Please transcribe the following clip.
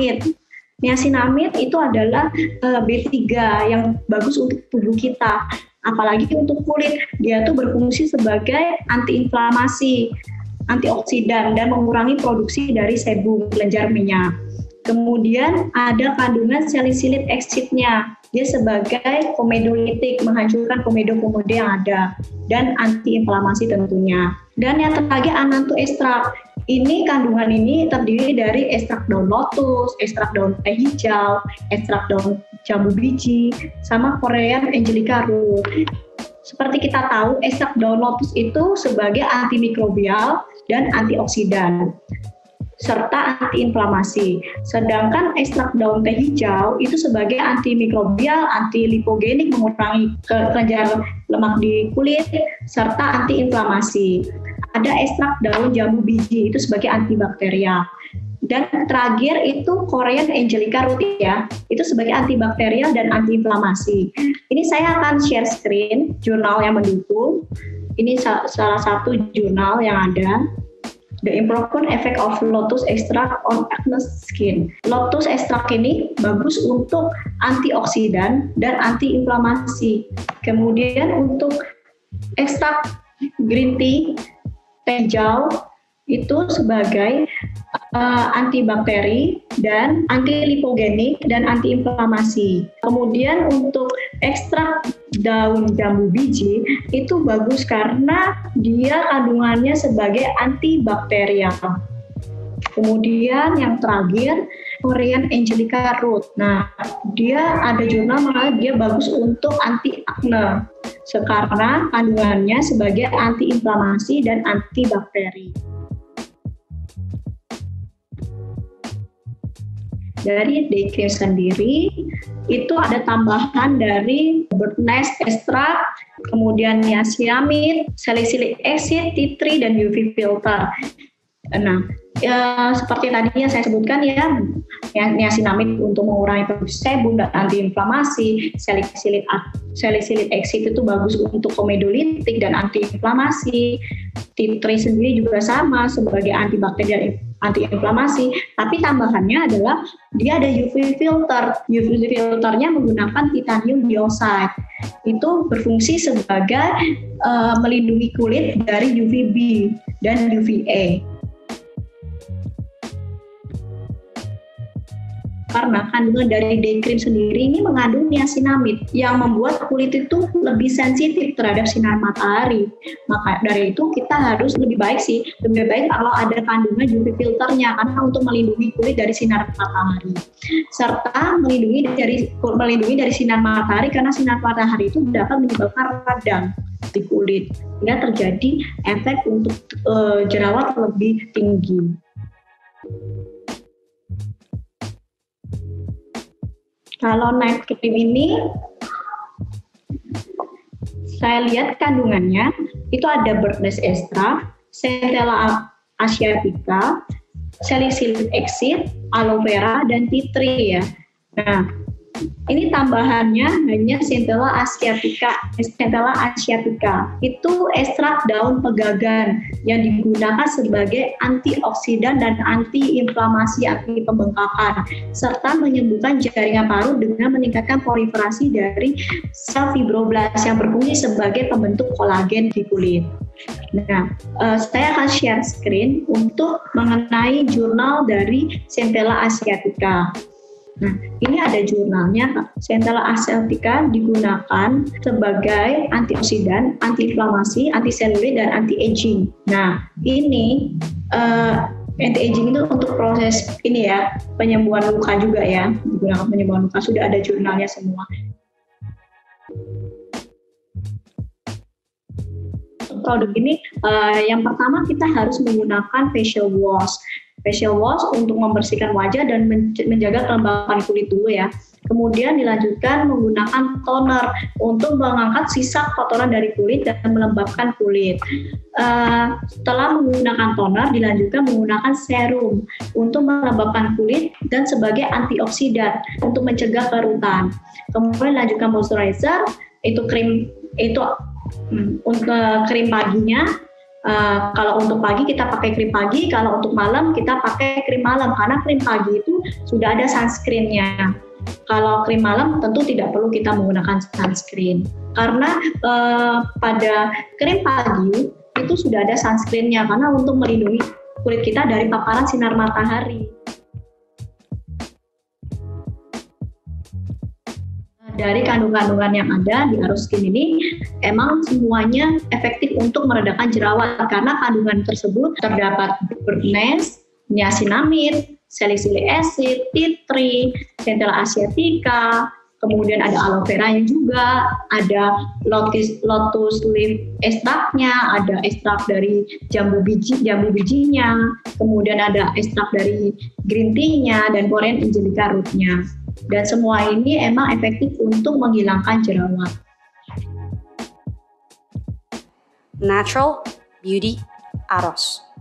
niacinamide. Niacinamide itu adalah B3 yang bagus untuk tubuh kita. Apalagi untuk kulit, dia tuh berfungsi sebagai antiinflamasi, antioksidan, dan mengurangi produksi dari sebum kelenjar minyak. Kemudian ada kandungan salicylic acid-nya. Dia sebagai komedolitik, menghancurkan komedo-komedo yang ada, dan antiinflamasi tentunya. Dan yang terakhir Anantu ekstrak. Ini kandungan ini terdiri dari ekstrak daun lotus, ekstrak daun teh hijau, ekstrak daun jambu biji, sama Korean Angelica root. Seperti kita tahu, ekstrak daun lotus itu sebagai antimikrobial dan antioksidan serta antiinflamasi. Sedangkan ekstrak daun teh hijau itu sebagai antimikrobial, antilipogenik, mengurangi kelenjar lemak di kulit serta antiinflamasi. Ada ekstrak daun jambu biji itu sebagai antibakterial. Dan terakhir itu Korean Angelica root ya, itu sebagai antibakterial dan antiinflamasi. Ini saya akan share screen jurnal yang mendukung. Ini salah satu jurnal yang ada. The Improvement Effect of Lotus Extract on Acne Skin. Lotus extract ini bagus untuk antioksidan dan antiinflamasi. Kemudian untuk ekstrak green tea, teh hijau itu sebagai antibakteri dan antilipogenik dan antiinflamasi. Kemudian untuk ekstrak daun jambu biji itu bagus karena dia kandungannya sebagai antibakterial. Kemudian yang terakhir Korean Angelica root. Nah, dia ada jurnal malah dia bagus untuk anti akne karena kandungannya sebagai antiinflamasi dan antibakteri. Dari day cream sendiri itu ada tambahan dari bird nest extract, kemudian niacinamide, salicylic acid, tea tree, dan UV filter. Nah, seperti tadinya saya sebutkan ya, niacinamide untuk mengurangi produksi sebum dan antiinflamasi, salicylic acid itu bagus untuk komedolitik dan antiinflamasi. Tea tree sendiri juga sama sebagai antibakteri dan antiinflamasi, tapi tambahannya adalah dia ada UV filter. UV filternya menggunakan titanium dioxide. Itu berfungsi sebagai melindungi kulit dari UVB dan UVA. Karena kandungan dari day cream sendiri ini mengandung niacinamide yang membuat kulit itu lebih sensitif terhadap sinar matahari. Maka dari itu kita harus lebih baik kalau ada kandungan UV filternya karena untuk melindungi kulit dari sinar matahari. Serta melindungi dari sinar matahari karena sinar matahari itu dapat menyebabkan radang di kulit sehingga terjadi efek untuk jerawat lebih tinggi. Kalau night cream ini, saya lihat kandungannya itu ada bird nest extract, Centella asiatica, salicylic acid, aloe vera, dan tea tree ya. Nah, ini tambahannya hanya Centella asiatica. Itu ekstrak daun pegagan yang digunakan sebagai antioksidan dan antiinflamasi, anti pembengkakan, serta menyembuhkan jaringan paru dengan meningkatkan proliferasi dari sel fibroblast yang berfungsi sebagai pembentuk kolagen di kulit. Nah, saya akan share screen untuk mengenai jurnal dari Centella asiatica. Nah, ini ada jurnalnya. Centella asiatica digunakan sebagai antioksidan, antiinflamasi, antiselulit, dan anti-aging. Nah, ini anti-aging itu untuk proses ini ya, penyembuhan luka juga ya, digunakan penyembuhan luka. Sudah ada jurnalnya semua. Produk ini yang pertama kita harus menggunakan facial wash untuk membersihkan wajah dan menjaga kelembapan kulit dulu ya. Kemudian dilanjutkan menggunakan toner untuk mengangkat sisa kotoran dari kulit dan melembabkan kulit. Setelah menggunakan toner, dilanjutkan menggunakan serum untuk melembabkan kulit dan sebagai antioksidan untuk mencegah kerutan. Kemudian dilanjutkan moisturizer, untuk krim paginya. Kalau untuk pagi kita pakai krim pagi, kalau untuk malam kita pakai krim malam karena krim pagi itu sudah ada sunscreen-nya. Kalau krim malam tentu tidak perlu kita menggunakan sunscreen karena pada krim pagi itu sudah ada sunscreen-nya karena untuk melindungi kulit kita dari paparan sinar matahari. Dari kandungan-kandungan yang ada di Aro Skin ini emang semuanya efektif untuk meredakan jerawat karena kandungan tersebut terdapat birdnest, niacinamide, salicylic acid, tea tree, centella asiatica, kemudian ada aloe vera juga, ada lotus leaf extract-nya, ada ekstrak dari jambu bijinya, kemudian ada ekstrak dari green tea-nya dan Korean angelica root-nya. Dan semua ini emang efektif untuk menghilangkan jerawat. Natural Beauty Aros.